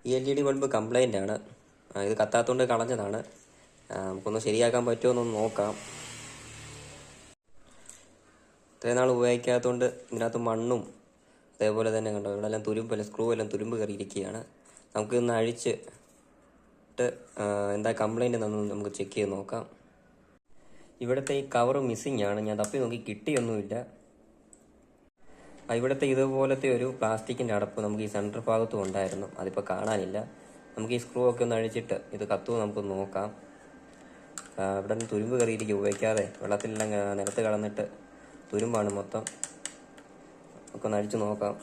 ഈ LED bulb complaint ആണ്. ഇത് കത്താത്തതുകൊണ്ട് കളഞ്ഞതാണ്. നമുക്കൊന്ന് ശരിയാക്കാൻ പറ്റുമോ എന്നൊന്ന് നോക്കാം. ഇത്രയും നാൾ ഉപയോഗിക്കാത്തതുകൊണ്ട് ഇതിനകത്ത് മണ്ണും അതേപോലെ തന്നെ കണ്ടോ ഇവിടെ എല്ലാം തുരുമ്പെല്ലാം സ്ക്രൂ എല്ലാം തുരുമ്പ് കയറിയിരിക്കുകയാണ്. നമുക്കിന്ന് അഴിച്ചിട്ട് എന്താ കംപ്ലൈൻ്റ് എന്നൊന്ന് നമുക്ക് ചെക്ക് ചെയ്ത് നോക്കാം. ഇവിടുത്തെ ഈ കവർ മിസ്സിങ് ആണ്. ഞാൻ തപ്പി നോക്കി കിട്ടിയൊന്നുമില്ല. ഇവിടുത്തെ ഇതുപോലത്തെ ഒരു പ്ലാസ്റ്റിക്കിൻ്റെ അടപ്പ് നമുക്ക് ഈ സെൻറ്റർ ഭാഗത്തും ഉണ്ടായിരുന്നു. അതിപ്പോൾ കാണാനില്ല. നമുക്ക് ഈ സ്ക്രൂ ഒക്കെ ഒന്ന് അഴിച്ചിട്ട് ഇത് കത്തുമോ നമുക്കൊന്ന് നോക്കാം. ഇവിടെ നിന്ന് തുരുമ്പ് കയറിയിരിക്കും ഉപയോഗിക്കാതെ. വെള്ളത്തിലെല്ലാം നിലത്ത് കളന്നിട്ട് തുരുമ്പാണ് മൊത്തം. ഒക്കെ ഒന്ന് അഴിച്ച് നോക്കാം.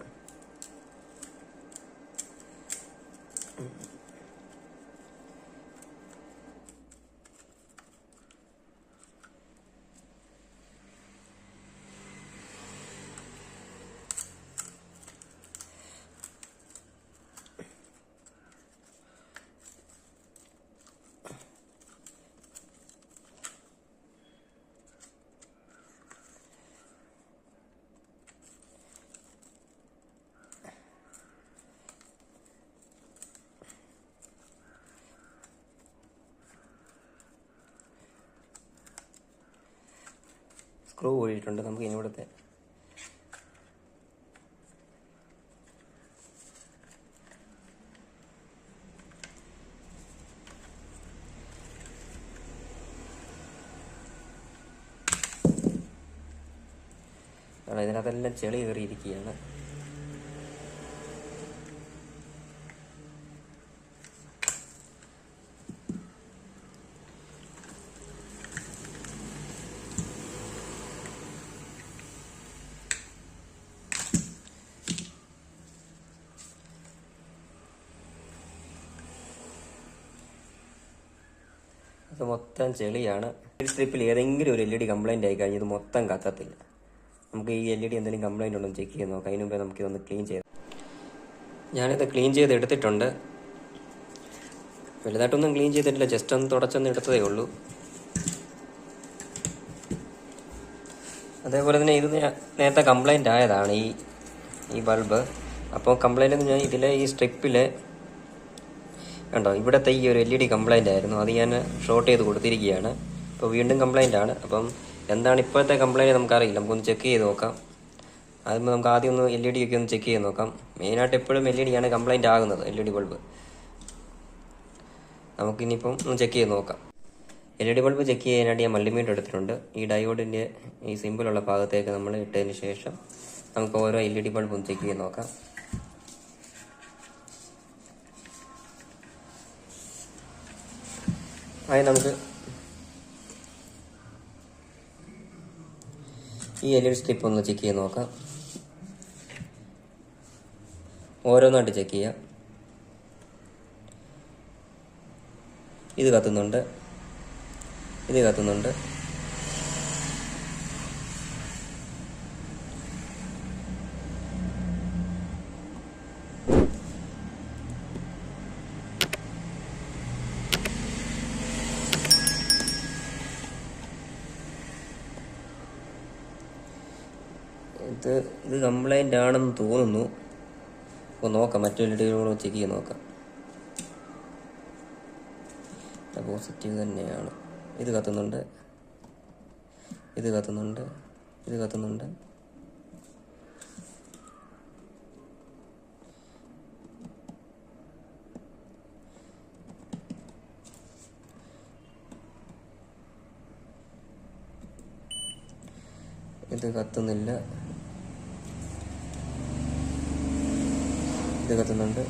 സ്ക്രൂ ഊരിയിട്ടുണ്ട്. നമുക്ക് ഇനി ഇവിടുത്തെ ഇതിനകത്തെല്ലാം ചെളി കയറിയിരിക്കുകയാണ്. അത് മൊത്തം ചെളിയാണ്. സ്ട്രിപ്പിൽ ഏതെങ്കിലും ഒരു LED കംപ്ലൈൻ്റ് ആയി കഴിഞ്ഞ് ഇത് മൊത്തം കത്തത്തില്ല. നമുക്ക് ഈ LED എന്തെങ്കിലും കംപ്ലൈൻ്റ് ഉണ്ടോ എന്ന് ചെക്ക് ചെയ്ത് നോക്കാം. അതിന് മുമ്പേ നമുക്കിതൊന്ന് ക്ലീൻ ചെയ്ത്. ഞാനിത് ക്ലീൻ ചെയ്ത് എടുത്തിട്ടുണ്ട്. വലുതായിട്ടൊന്നും ക്ലീൻ ചെയ്തിട്ടില്ല, ജസ്റ്റ് ഒന്ന് തുടച്ചൊന്ന് എടുത്തതേ ഉള്ളൂ. അതേപോലെ തന്നെ ഇത് നേരത്തെ കംപ്ലൈൻ്റ് ആയതാണ് ഈ ബൾബ്. അപ്പോൾ കംപ്ലൈൻ്റ് എന്ന് ഞാൻ ഇതിലെ ഈ സ്ട്രിപ്പിൽ കണ്ടോ ഇവിടുത്തെ ഈ ഒരു LED കംപ്ലൈൻ്റ് ആയിരുന്നു. അത് ഞാൻ ഷോർട്ട് ചെയ്ത് കൊടുത്തിരിക്കുകയാണ്. ഇപ്പോൾ വീണ്ടും കംപ്ലൈൻ്റ് ആണ്. അപ്പം എന്താണ് ഇപ്പോഴത്തെ കംപ്ലൈൻറ്റ് നമുക്കറിയില്ല. നമുക്കൊന്ന് ചെക്ക് ചെയ്ത് നോക്കാം. അതിന് നമുക്ക് ആദ്യം ഒന്ന് LED ഒക്കെ ഒന്ന് ചെക്ക് ചെയ്ത് നോക്കാം. മെയിനായിട്ട് എപ്പോഴും LED ആണ് കംപ്ലൈൻ്റ് ആകുന്നത്, LED ബൾബ്. നമുക്കിനിയിപ്പം ഒന്ന് ചെക്ക് ചെയ്ത് നോക്കാം. LED ബൾബ് ചെക്ക് ചെയ്യാനായിട്ട് ഞാൻ മൾട്ടിമീറ്റർ എടുത്തിട്ടുണ്ട്. ഈ ഡയോഡിൻ്റെ ഈ സിമ്പിളുള്ള ഭാഗത്തേക്ക് നമ്മൾ ഇട്ടതിന് ശേഷം നമുക്ക് ഓരോ LED ബൾബും ചെക്ക് ചെയ്ത് നോക്കാം. അതിന് നമുക്ക് ഈ LED സ്ട്രിപ്പ് ഒന്ന് ചെക്ക് ചെയ്ത് നോക്കാം. ഓരോന്നായിട്ട് ചെക്ക് ചെയ്യാം. ഇത് കത്തുന്നുണ്ട്, ഇത് കത്തുന്നുണ്ട്. ഇത് കംപ്ലൈൻ്റ് ആണെന്ന് തോന്നുന്നു. അപ്പോൾ നോക്കാം, മറ്റു LED ചെക്ക് ചെയ്ത് നോക്കാം. പോസിറ്റീവ് തന്നെയാണ്. ഇത് കത്തുന്നുണ്ട്, ഇത് കത്തുന്നുണ്ട്, ഇത് കത്തുന്നുണ്ട്. ഇത് കത്തുന്നില്ല, ഇത് കത്തുന്നുണ്ട്,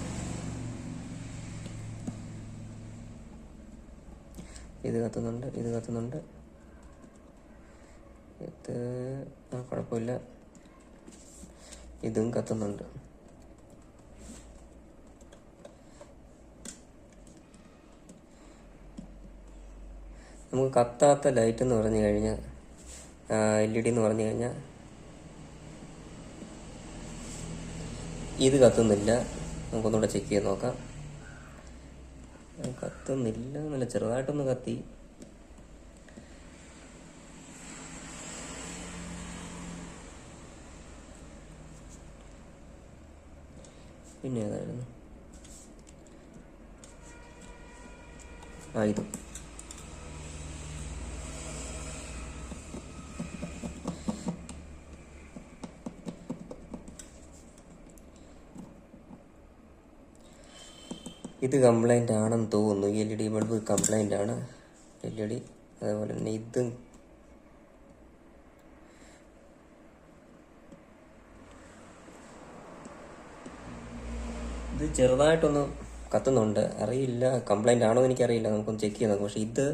ഇത് കത്തുന്നുണ്ട്, ഇത് കത്തുന്നുണ്ട്. ഇത് കുഴപ്പമില്ല, ഇതും കത്തുന്നുണ്ട്. നമുക്ക് കത്താത്ത ലൈറ്റ് എന്ന് പറഞ്ഞു കഴിഞ്ഞാൽ LED എന്ന് പറഞ്ഞു കഴിഞ്ഞാൽ ഇത് കത്തുന്നില്ല. നമുക്കൊന്നുകൂടെ ചെക്ക് ചെയ്ത് നോക്കാം. കത്തുന്നില്ല എന്നല്ല, ചെറുതായിട്ടൊന്ന് കത്തി. പിന്നെ ഏതായിരുന്നു ഇതും. ഇത് കംപ്ലൈൻ്റ് ആണെന്ന് തോന്നുന്നു. ഈ LED ബൾബ് കംപ്ലൈൻ്റ് ആണ്. LED അതേപോലെ തന്നെ ഇതും ഇത് ചെറുതായിട്ടൊന്ന് കത്തുന്നുണ്ട്. അറിയില്ല കംപ്ലൈൻ്റ് ആണോ എന്ന് എനിക്കറിയില്ല. നമുക്കൊന്ന് ചെക്ക് ചെയ്ത് നോക്കാം. പക്ഷെ ഇത്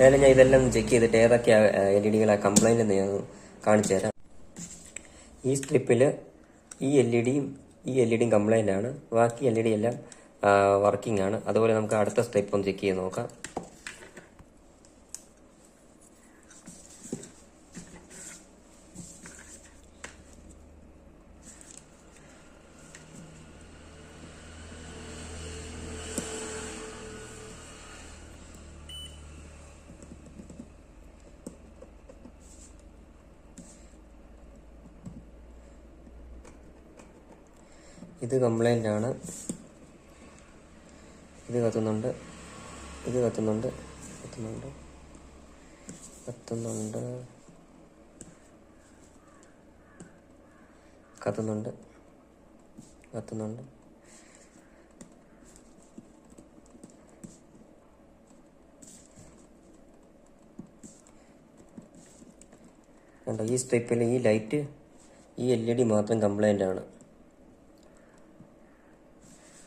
ഏതായാലും ഞാൻ ഇതെല്ലാം ചെക്ക് ചെയ്തിട്ട് ഏതൊക്കെയാണ് LED കംപ്ലൈൻ്റ് എന്ന് ഞാൻ കാണിച്ചു തരാം. ഈ സ്ട്രിപ്പിൽ ഈ LED കംപ്ലൈൻ്റ് ആണ്. ബാക്കി LED എല്ലാം വർക്കിംഗ് ആണ്. അതുപോലെ നമുക്ക് അടുത്ത സ്റ്റെപ്പ് ഒന്ന് ചെക്ക് ചെയ്ത് നോക്കാം. ഇത് കംപ്ലൈൻ്റ് ആണ്. ഇത് കത്തുന്നുണ്ട്, ഇത് കത്തുന്നുണ്ട്, കത്തുന്നുണ്ട്, കത്തുന്നുണ്ട്, കത്തുന്നുണ്ട്, കത്തുന്നുണ്ട്. കണ്ടോ, ഈ സ്ട്രിപ്പിൽ ഈ ലൈറ്റ് ഈ LED മാത്രം കംപ്ലൈൻ്റ് ആണ്.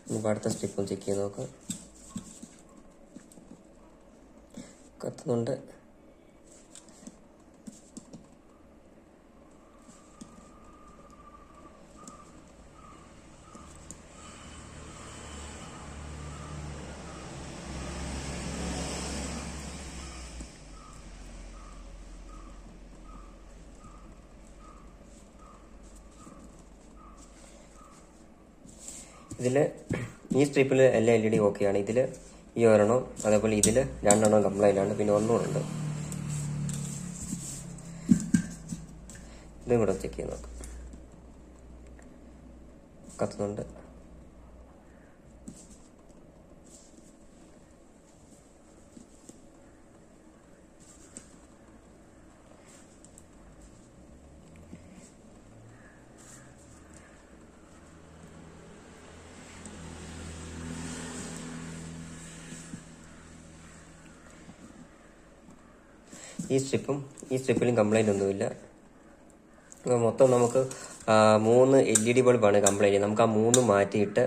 ഇനിയിപ്പോൾ അടുത്ത സ്റ്റെപ്പ് ഒന്ന് ചെക്ക് ചെയ്ത് നോക്കാം. കത്തുന്നുണ്ട്, ഇതിൽ ഈ സ്ട്രിപ്പിൽ എല്ലാ LED ഓക്കെയാണ്. ഇതിൽ ഈ ഒരെണ്ണം, അതേപോലെ ഇതിൽ 2 എണ്ണം കംപ്ലൈൻ്റ് ആണ്. പിന്നെ ഒന്നുമുണ്ട്. ഇതും കൂടെ ചെക്ക് ചെയ്ത് നോക്കാം. കത്തുന്നുണ്ട്, ഈ സ്ട്രിപ്പിലും കംപ്ലൈൻ്റ് ഒന്നുമില്ല. മൊത്തം നമുക്ക് 3 LED ബൾബാണ് കംപ്ലൈൻറ്റ്. നമുക്ക് ആ 3 മാറ്റിയിട്ട്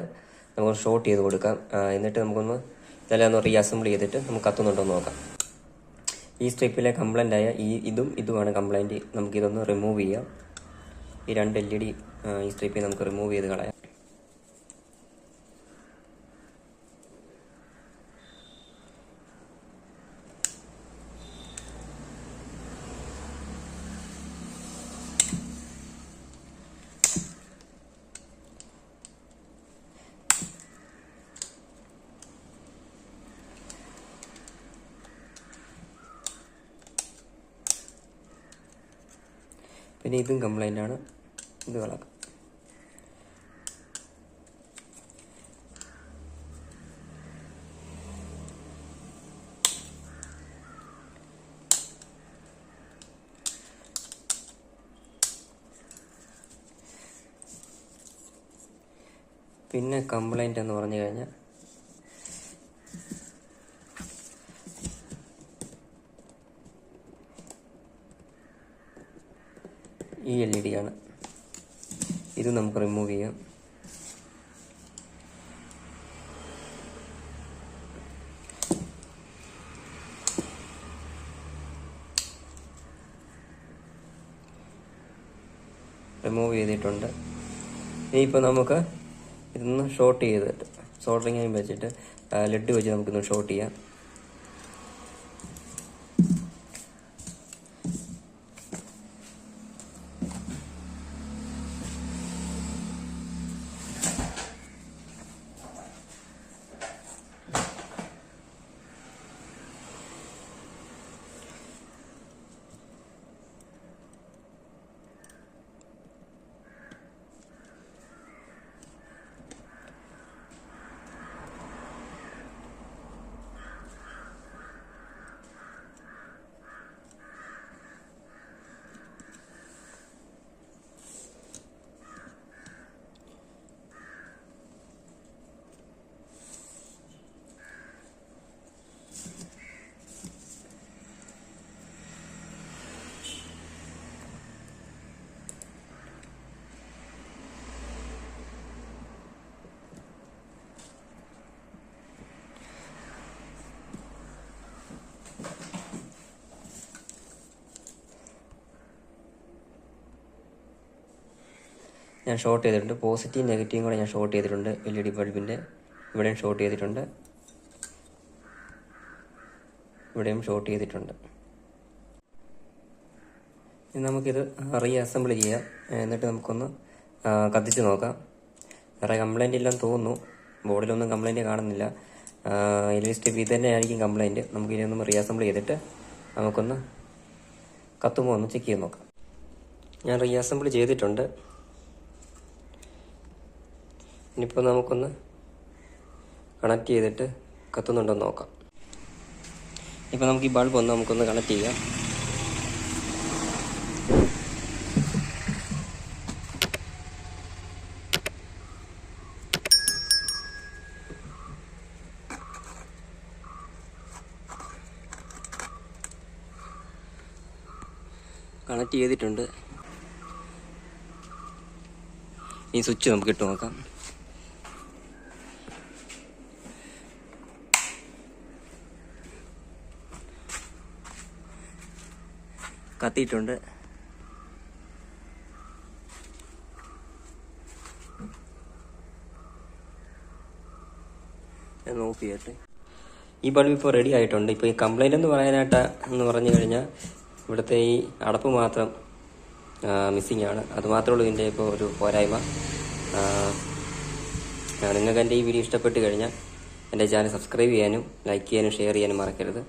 നമുക്ക് ഷോർട്ട് ചെയ്ത് കൊടുക്കാം. എന്നിട്ട് നമുക്കൊന്ന് ഇതെല്ലാം ഒന്ന് റീഅസംബിൾ ചെയ്തിട്ട് നമുക്ക് കത്തുന്നുണ്ടോ എന്ന് നോക്കാം. ഈ സ്ട്രിപ്പിലെ കംപ്ലൈൻ്റ് ആയ ഇതുമാണ് കംപ്ലൈൻറ്റ്. നമുക്കിതൊന്ന് റിമൂവ് ചെയ്യാം. ഈ 2 LED ഈ സ്ട്രിപ്പിൽ നമുക്ക് റിമൂവ് ചെയ്ത് കളയാം. പിന്നെ ഇതും കംപ്ലൈൻ്റ് ആണ്. ഇത് കളക്കാം. പിന്നെ കംപ്ലൈൻ്റ് എന്ന് പറഞ്ഞു കഴിഞ്ഞാൽ ഈ LED ആണ്. ഇത് നമുക്ക് റിമൂവ് ചെയ്യാം. റിമൂവ് ചെയ്തിട്ടുണ്ട്. ഇനിയിപ്പോൾ നമുക്ക് ഇതൊന്ന് ഷോർട്ട് ചെയ്തിട്ട് സോൾഡറിങ് അയൺ വെച്ചിട്ട് ലെഡ് വെച്ച് നമുക്കൊന്ന് ഷോർട്ട് ചെയ്യാം. ഞാൻ ഷോർട്ട് ചെയ്തിട്ടുണ്ട്. പോസിറ്റീവ് നെഗറ്റീവും കൂടെ ഞാൻ ഷോർട്ട് ചെയ്തിട്ടുണ്ട്. LED ബൾബിൻ്റെ ഇവിടെയും ഷോർട്ട് ചെയ്തിട്ടുണ്ട്, ഇവിടെയും ഷോർട്ട് ചെയ്തിട്ടുണ്ട്. ഇനി നമുക്കിത് റീഅസംബിൾ ചെയ്യാം. എന്നിട്ട് നമുക്കൊന്ന് കത്തിച്ച് നോക്കാം. വേറെ കംപ്ലൈൻറ്റ് ഇല്ലെന്ന് തോന്നുന്നു. ബോർഡിലൊന്നും കംപ്ലൈൻറ്റ് കാണുന്നില്ല. LED സ്ട്രിപ്പ് ഇത് തന്നെ ആയിരിക്കും കംപ്ലൈൻറ്റ്. നമുക്കിതൊന്ന് റീഅസംബിൾ ചെയ്തിട്ട് നമുക്കൊന്ന് കത്തുമ്പോൾ ഒന്ന് ചെക്ക് ചെയ്ത് നോക്കാം. ഞാൻ റീഅസംബിൾ ചെയ്തിട്ടുണ്ട്. ഇനിയിപ്പോൾ നമുക്കൊന്ന് കണക്ട് ചെയ്തിട്ട് കത്തുന്നുണ്ടോ എന്ന് നോക്കാം. ഇപ്പോൾ നമുക്ക് ഈ ബൾബ് നമുക്കൊന്ന് കണക്ട് ചെയ്യാം. കണക്ട് ചെയ്തിട്ടുണ്ട്. ഈ സ്വിച്ച് നമുക്ക് ഇട്ട് നോക്കാം. കത്തിയിട്ടുണ്ട്. ഞാൻ ഓഫ് ചെയ്യട്ടെ. ഈ ബൾബ് ഇപ്പോൾ റെഡി ആയിട്ടുണ്ട്. ഇപ്പോൾ ഈ കംപ്ലൈൻ്റ് എന്ന് പറഞ്ഞു കഴിഞ്ഞാൽ ഇവിടുത്തെ ഈ അടപ്പ് മാത്രം മിസ്സിംഗ് ആണ്. അതുമാത്രമേ ഉള്ളൂ ഇതിൻ്റെ ഇപ്പോൾ ഒരു പോരായ്മ. നിങ്ങൾക്ക് എൻ്റെ ഈ വീഡിയോ ഇഷ്ടപ്പെട്ട് കഴിഞ്ഞാൽ എൻ്റെ ചാനൽ സബ്സ്ക്രൈബ് ചെയ്യാനും ലൈക്ക് ചെയ്യാനും ഷെയർ ചെയ്യാനും മറക്കരുത്.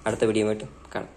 അടുത്ത വീഡിയോ ആയിട്ട് കാണാം.